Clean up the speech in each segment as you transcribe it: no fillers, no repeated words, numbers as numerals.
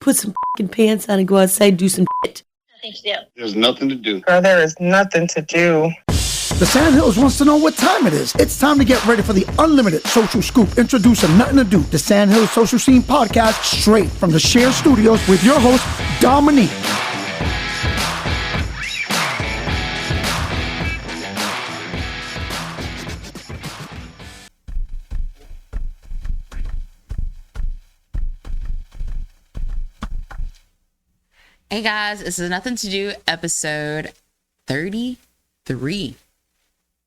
put some fucking pants on and go outside and do some shit. Nothing to do. There's nothing to do. Girl, there is nothing to do. The Sandhills wants to know what time it is. It's time to get ready for the unlimited social scoop. Introducing Nuthin To Do, the Sandhills Social Scene Podcast, straight from the Share Studios with your host, Dominique. Hey guys, this is Nuthin To Do episode 33.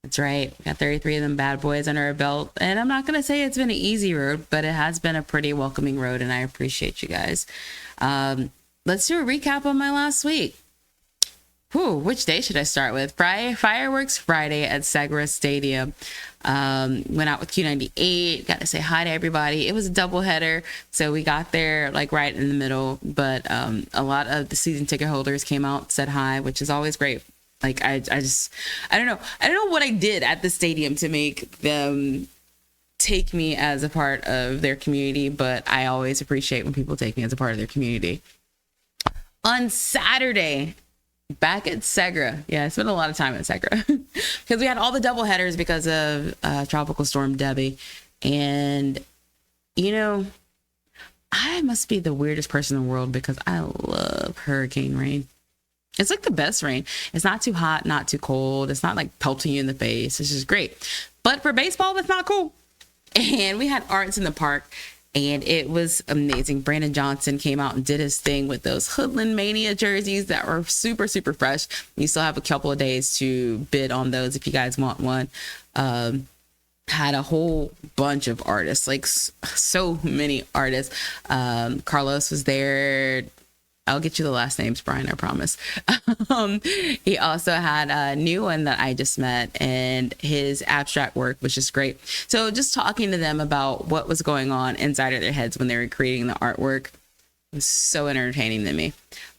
That's right. We got 33 of them bad boys under our belt. And I'm not going to say it's been an easy road, but it has been a pretty welcoming road, and I appreciate you guys. Let's do a recap on my last week. Which day should I start with? Fireworks Friday at Segra Stadium. Went out with Q98. Got to say hi to everybody. It was a doubleheader, so we got there like right in the middle. But a lot of the season ticket holders came out, said hi, which is always great. Like I don't know what I did at the stadium to make them take me as a part of their community, but I always appreciate when people take me as a part of their community. On Saturday, back at Segra. Yeah, I spent a lot of time at Segra because we had all the double headers because of Tropical Storm Debbie. And, you know, I must be the weirdest person in the world because I love hurricane rain. It's like the best rain. It's not too hot, not too cold. It's not like pelting you in the face. It's just great. But for baseball, that's not cool. And we had arts in the park. And it was amazing. Brandon Johnson came out and did his thing with those Hoodlin Mania jerseys that were super, super fresh. You still have a couple of days to bid on those if you guys want one. Had a whole bunch of artists, like so many artists. Carlos was there. I'll get you the last names, Brian, I promise. He also had a new one that I just met, and his abstract work was just great. So just talking to them about what was going on inside of their heads when they were creating the artwork was so entertaining to me.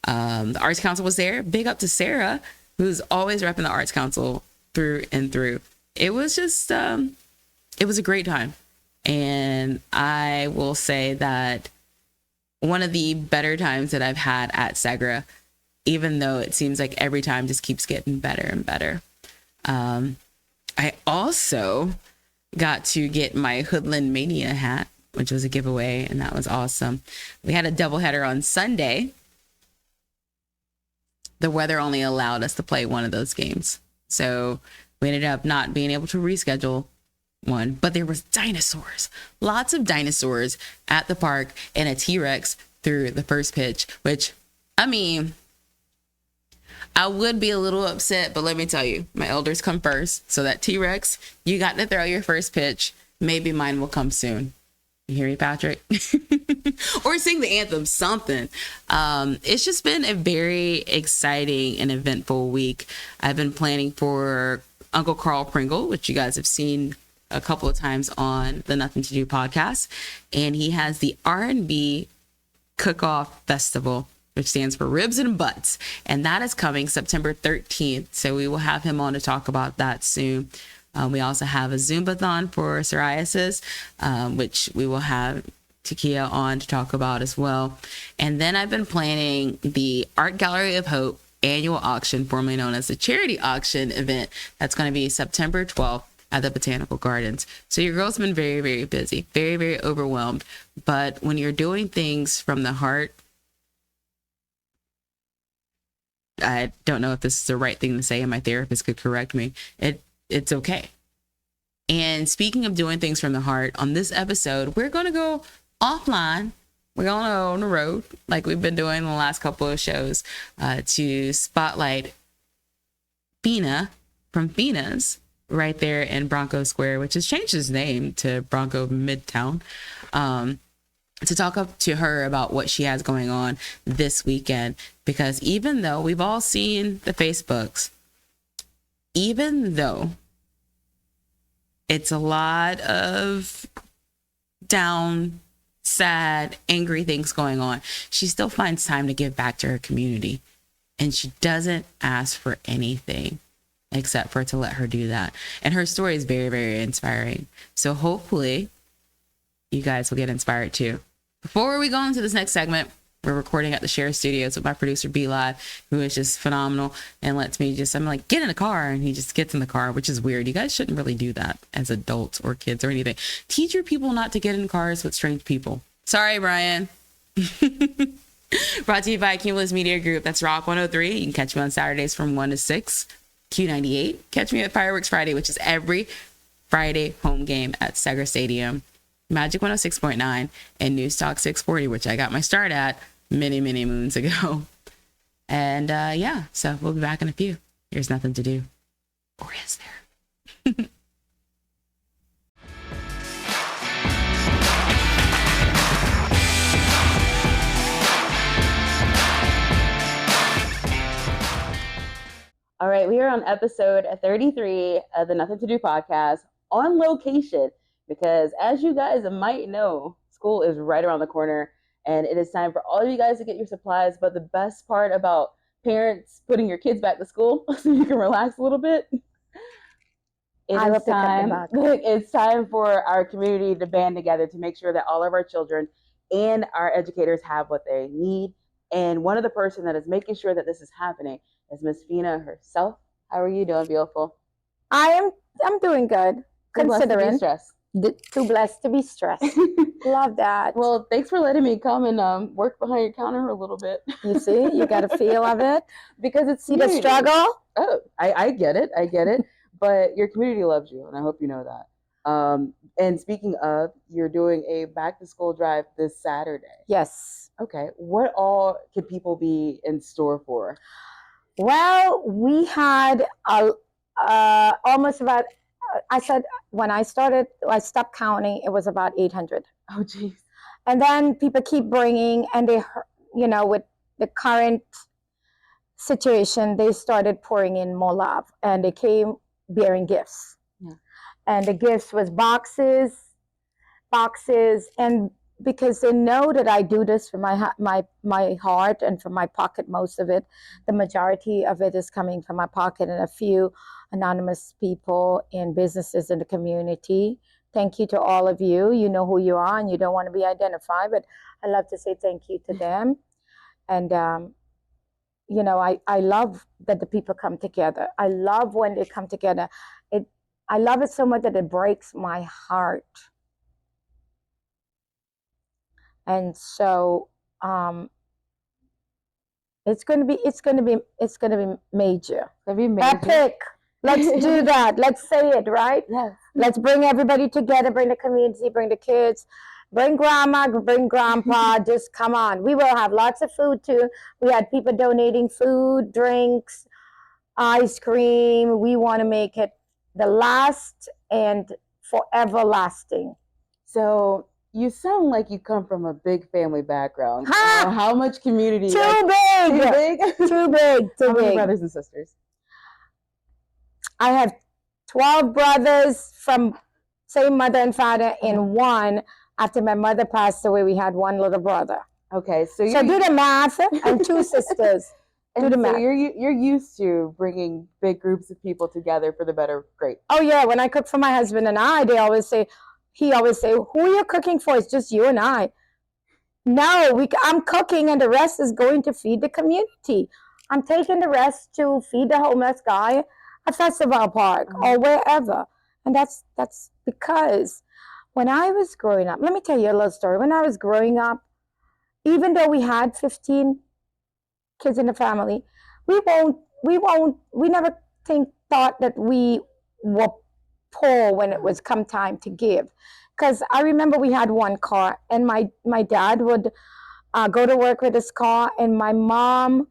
The Arts Council was there. Big up to Sarah, who's always repping the Arts Council through and through. It was just, it was a great time. And I will say that one of the better times that I've had at Segra, even though it seems like every time just keeps getting better and better. I also got to get my Hoodlin Mania hat, which was a giveaway, and that was awesome. We had a doubleheader on Sunday. The weather only allowed us to play one of those games, so we ended up not being able to reschedule one, but there was dinosaurs, lots of dinosaurs at the park, and a T-Rex through the first pitch, which, I mean, I would be a little upset, but let me tell you, my elders come first. So that T-Rex, you got to throw your first pitch. Maybe mine will come soon. You hear me, Patrick? Or sing the anthem, something. It's just been a very exciting and eventful week. I've been planning for Uncle Carl Pringle, which you guys have seen a couple of times on the Nuthin To Do podcast, and he has the R&B Cook-Off Festival, which stands for Ribs and Butts, and that is coming September 13th. So we will have him on to talk about that soon. We also have a Zumbathon for psoriasis, which we will have Takia on to talk about as well. And then I've been planning the Art Gallery of Hope annual auction, formerly known as the charity auction event. That's going to be September 12th. At the Botanical Gardens. So your girl's been very, very busy, very, very overwhelmed. But when you're doing things from the heart, I don't know if this is the right thing to say, and my therapist could correct me. It's okay. And speaking of doing things from the heart, on this episode, we're going to go offline. We're going to go on the road, like we've been doing the last couple of shows, to spotlight Feena from Feena's, right there in Bronco Square, which has changed its name to Bronco Midtown, to talk up to her about what she has going on this weekend. Because even though we've all seen the Facebooks, even though it's a lot of down, sad, angry things going on, she still finds time to give back to her community. And she doesn't ask for anything except for to let her do that. And her story is very, very inspiring. So hopefully you guys will get inspired too. Before we go into this next segment, we're recording at the Share Studios with my producer B Live, who is just phenomenal and lets me I'm like, get in the car, and he just gets in the car, which is weird. You guys shouldn't really do that as adults or kids or anything. Teach your people not to get in cars with strange people. Sorry, Brian. Brought to you by Cumulus Media Group. That's Rock 103. You can catch me on Saturdays from 1 to 6. Q98. Catch me at Fireworks Friday, which is every Friday home game at Segra Stadium. Magic 106.9 and News Talk 640, which I got my start at many, many moons ago. And yeah, so we'll be back in a few. Here's Nothing to Do. Or is there? All right, we are on episode 33 of the Nothing to Do podcast on location because, as you guys might know, school is right around the corner and it is time for all of you guys to get your supplies. But the best part about parents putting your kids back to school so you can relax a little bit, it's time for our community to band together to make sure that all of our children and our educators have what they need. And one of the person that is making sure that this is happening is Miss Feena herself. How are you doing, beautiful? I'm doing good, considering. Too blessed to be stressed. Love that. Well, thanks for letting me come and work behind your counter a little bit. You see, you got a feel of it because it's see the struggle. Oh, I get it. But your community loves you, and I hope you know that. And speaking of, you're doing a back to school drive this Saturday. Yes. Okay. What all could people be in store for? Well, we had almost about, I said, when I started, I stopped counting, it was about 800. Oh, geez. And then people keep bringing, and they, with the current situation, they started pouring in more love, and they came bearing gifts. Yeah. And the gifts was boxes, and because they know that I do this for my heart and from my pocket, most of it. The majority of it is coming from my pocket and a few anonymous people and businesses in the community. Thank you to all of you. You know who you are and you don't want to be identified, but I love to say thank you to them. And, I love that the people come together. I love when they come together. I love it so much that it breaks my heart. And so it's gonna be major. Epic. Let's do that. Let's say it, right? Yes. Let's bring everybody together, bring the community, bring the kids, bring grandma, bring grandpa. Just come on. We will have lots of food too. We had people donating food, drinks, ice cream. We want to make it the last and forever lasting. So you sound like you come from a big family background. How much community? Too big. Too big. How many brothers and sisters? I have 12 brothers from same mother and father, and one after my mother passed away. We had one little brother. Okay, so do the math, and 2 sisters. Do the math. You're used to bringing big groups of people together for the better. Great. Oh yeah, when I cook for my husband and I, he always say, who are you cooking for? It's just you and I. No, I'm cooking and the rest is going to feed the community. I'm taking the rest to feed the homeless guy at Festival Park or wherever. And that's because when I was growing up, let me tell you a little story. When I was growing up, even though we had 15 kids in the family, we never thought that we were poor when it was come time to give. Because I remember we had one car, and my dad would go to work with his car, and my mom,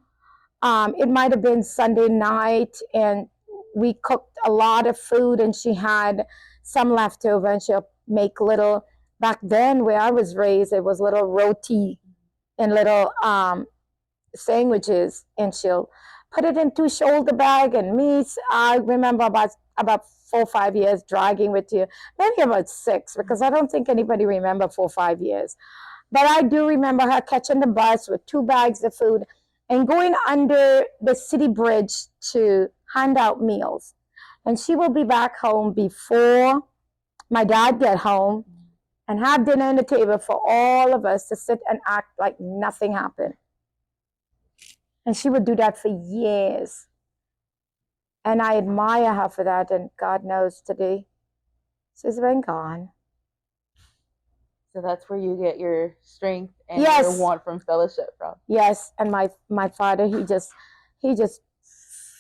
it might have been Sunday night, and we cooked a lot of food, and she had some leftover, and she'll make little, back then where I was raised, it was little roti and little sandwiches, and she'll put it into shoulder bag. And me, I remember about 4 or 5 years dragging with you, maybe about 6, because I don't think anybody remember 4 or 5 years. But I do remember her catching the bus with 2 bags of food and going under the city bridge to hand out meals. And she will be back home before my dad get home, and have dinner on the table for all of us to sit and act like nothing happened. And she would do that for years. And I admire her for that. And God knows today, she's been gone. So that's where you get your strength and Yes. your want from fellowship from. Yes, and my father, he just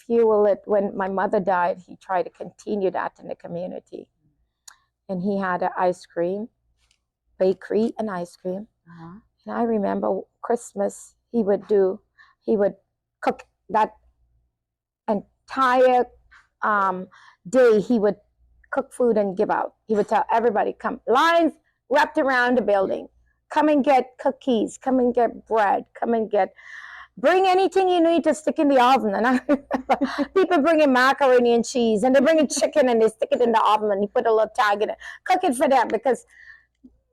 fueled it. When my mother died, he tried to continue that in the community. And he had an ice cream, bakery and ice cream. Uh-huh. And I remember Christmas, he would cook that entire day. He would cook food and give out. He would tell everybody, come, lines wrapped around the building. Come and get cookies. Come and get bread. Bring anything you need to stick in the oven. And I remember people bringing macaroni and cheese, and they bring chicken and they stick it in the oven and you put a little tag in it. Cook it for them, because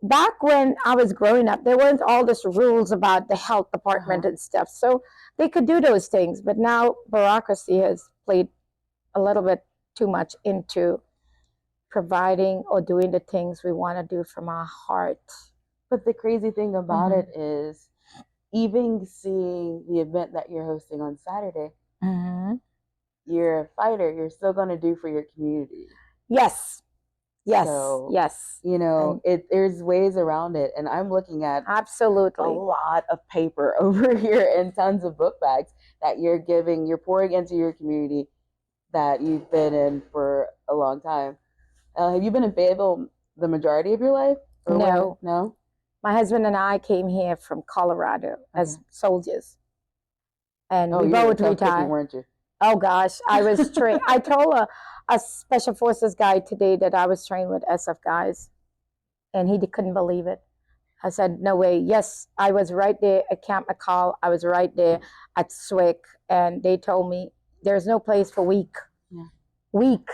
back when I was growing up, there weren't all these rules about the health department and stuff. So they could do those things. But now bureaucracy has played a little bit too much into providing or doing the things we want to do from our heart. But the crazy thing about it is, even seeing the event that you're hosting on Saturday, you're a fighter. You're still going to do for your community. Yes. So, Yes. You know, there's ways around it. And I'm looking at absolutely a lot of paper over here and tons of book bags that you're pouring into your community that you've been in for a long time. Have you been in Fayetteville the majority of your life? No. No? My husband and I came here from Colorado as soldiers. And we both retired. Weren't you? Oh, gosh. I was trained. I told a Special Forces guy today that I was trained with SF guys. And he couldn't believe it. I said, no way. Yes, I was right there at Camp McCall. I was right there at SWIC. And they told me there's no place for weak. Yeah. Weak.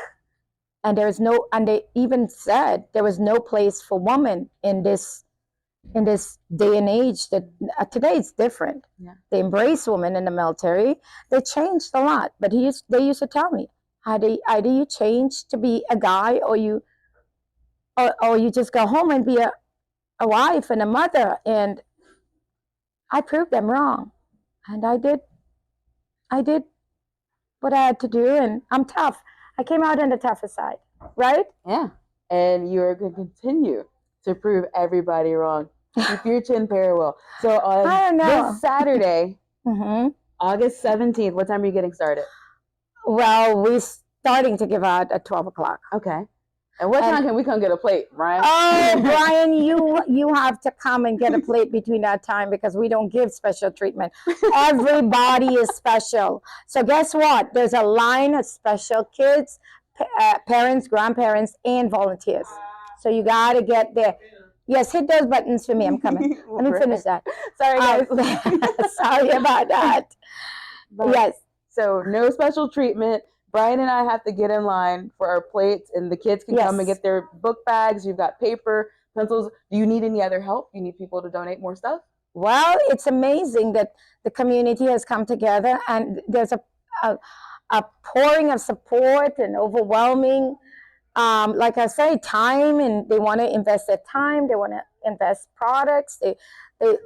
And and they even said there was no place for women in this day and age. That today it's different. Yeah. They embrace women in the military. They changed a lot. But they used to tell me, either you change to be a guy, or you just go home and be a wife and a mother. And I proved them wrong. And I did what I had to do, and I'm tough. I came out on the tougher side, right? Yeah. And you're going to continue to prove everybody wrong. Keep your chin parallel. So on this Saturday, August 17th, what time are you getting started? Well, we're starting to give out at 12 o'clock. Okay. And what time can we come get a plate, Brian? Oh, Brian, you have to come and get a plate between that time, because we don't give special treatment. Everybody is special. So guess what? There's a line of special kids, parents, grandparents, and volunteers. So you got to get there. Yes, hit those buttons for me. I'm coming. Let me finish that. Sorry, guys. Sorry about that. But, yes. So no special treatment. Brian and I have to get in line for our plates, and the kids can come and get their book bags. You've got paper, pencils. Do you need any other help? Do you need people to donate more stuff? Well, it's amazing that the community has come together, and there's a pouring of support and overwhelming, like I say, time, and they want to invest their time. They want to invest products. They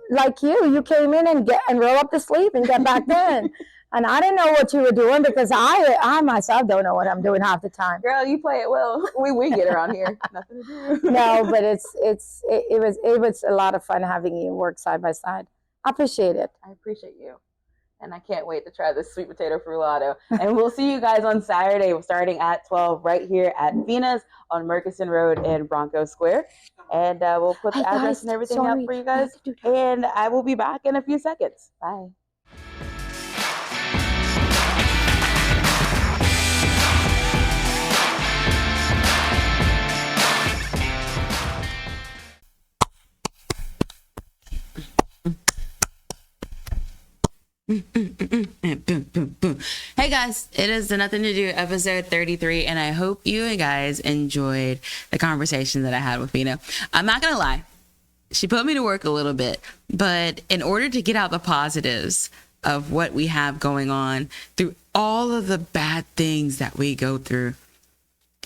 like you came in and roll up the sleeve and get back in. And I didn't know what you were doing, because I myself don't know what I'm doing half the time. Girl, you play it well. We get around here. Nothing to do. No, but it was a lot of fun having you work side by side. I appreciate it. I appreciate you. And I can't wait to try this sweet potato frulatto. And we'll see you guys on Saturday starting at 12 right here at Feena's on Murchison Road in Bronco Square. And we'll put the address and everything up for you guys. And I will be back in a few seconds. Bye. Hey guys, it is the Nothing to Do episode 33, and I hope you guys enjoyed the conversation that I had with Feena. I'm not gonna lie, she put me to work a little bit, but in order to get out the positives of what we have going on through all of the bad things that we go through,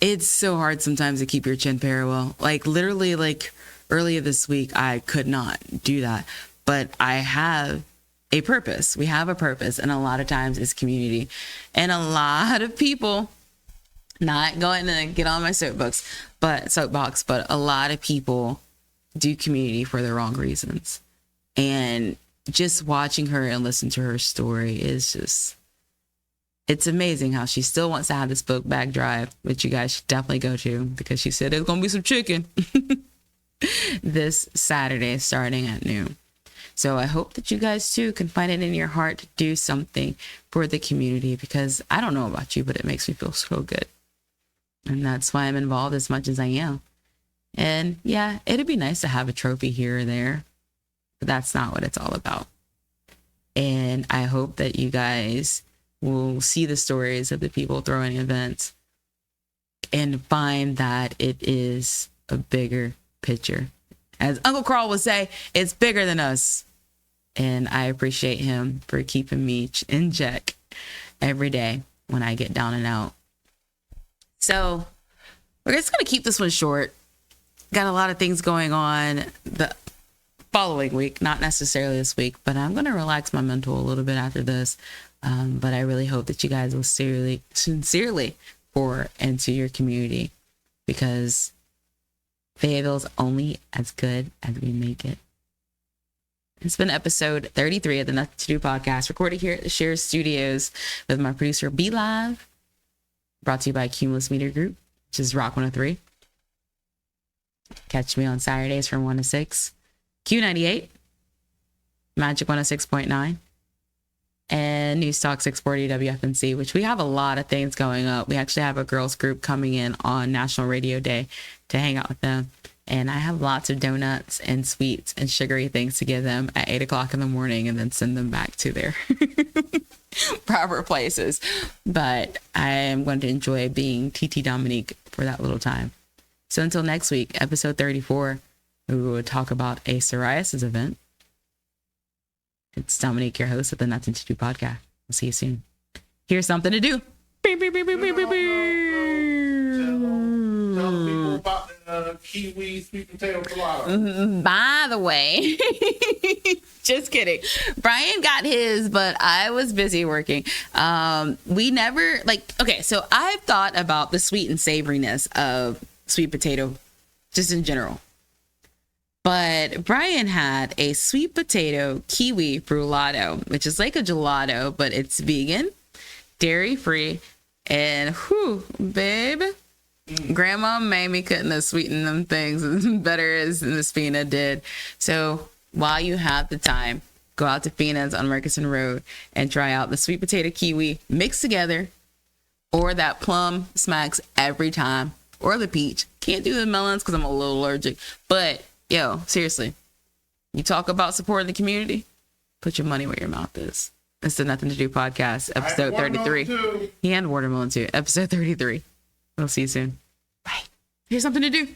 it's so hard sometimes to keep your chin parallel. Like literally, like earlier this week, I could not do that. But I have a purpose. We have a purpose. And a lot of times it's community. And a lot of people, not going to get on my soapbox, but a lot of people do community for the wrong reasons. And just watching her and listen to her story is just, it's amazing how she still wants to have this book bag drive, which you guys should definitely go to, because she said there's going to be some chicken this Saturday starting at noon. So I hope that you guys too can find it in your heart to do something for the community, because I don't know about you, but it makes me feel so good. And that's why I'm involved as much as I am. And yeah, it'd be nice to have a trophy here or there, but that's not what it's all about. And I hope that you guys will see the stories of the people throwing events and find that it is a bigger picture. As Uncle Carl would say, it's bigger than us. And I appreciate him for keeping me in check every day when I get down and out. So we're just going to keep this one short. Got a lot of things going on the following week, not necessarily this week, but I'm going to relax my mental a little bit after this. But I really hope that you guys will sincerely pour into your community, because Fayetteville's only as good as we make it. It's been episode 33 of the Nuthin To Do podcast, recorded here at the Share Studios with my producer B Live, brought to you by Cumulus Media Group, which is Rock 103. Catch me on Saturdays from 1 to 6. Q98, Magic 106.9, and News Talk 640 WFNC, which we have a lot of things going up. We actually have a girls group coming in on National Radio Day to hang out with them. And I have lots of donuts and sweets and sugary things to give them at 8 o'clock in the morning and then send them back to their proper places. But I am going to enjoy being TT Dominique for that little time. So until next week, episode 34, we will talk about a psoriasis event. It's Dominique, your host of the Nuthin To Do podcast. We'll see you soon. Here's something to do. Beep, beep, beep, beep, beep, beep, beep. Tell people about the kiwi sweet potato frulatto. By the way, just kidding. Brian got his, but I was busy working. We never so I've thought about the sweet and savoriness of sweet potato just in general. But Brian had a sweet potato kiwi frulatto, which is like a gelato, but it's vegan, dairy free, and babe, Grandma made me couldn't have sweetened them things as better as Miss Feena did. So while you have the time, go out to Feena's on Murchison Road and try out the sweet potato kiwi mixed together, or that plum smacks every time, or the peach. Can't do the melons because I'm a little allergic, but yo, seriously, you talk about supporting the community, put your money where your mouth is. It's the Nuthin To Do podcast, episode 33. And watermelon too, episode 33. We'll see you soon. Bye. Here's something to do.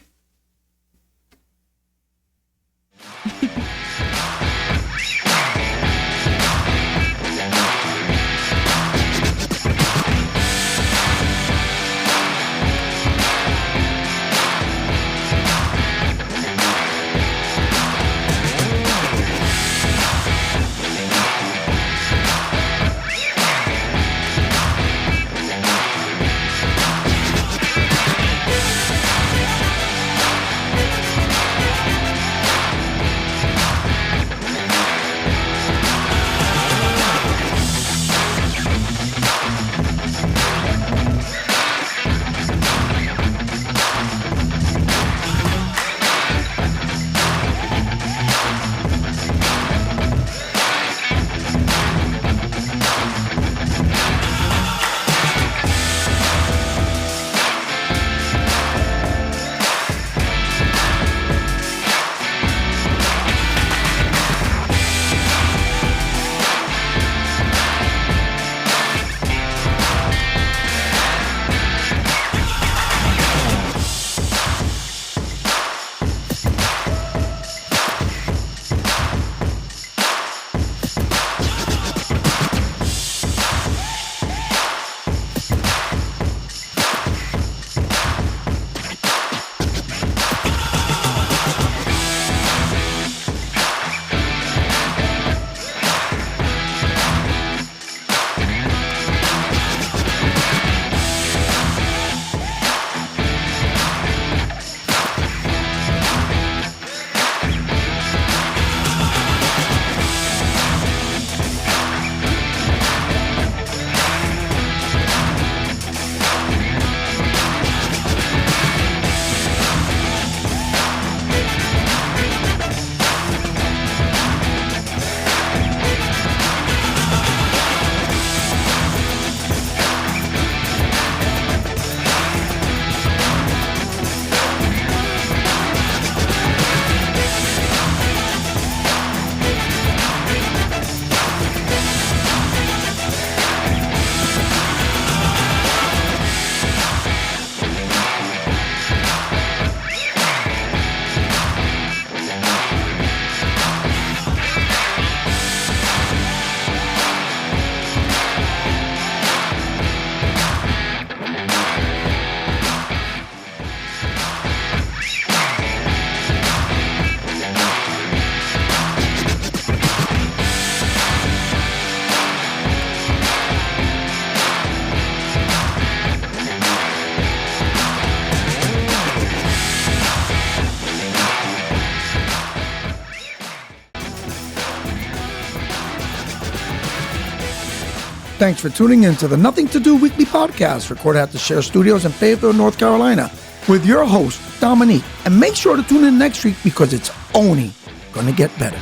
Thanks for tuning in to the Nothing to Do weekly podcast, recorded at the Share Studios in Fayetteville, North Carolina, with your host, Dominique. And make sure to tune in next week because it's only going to get better.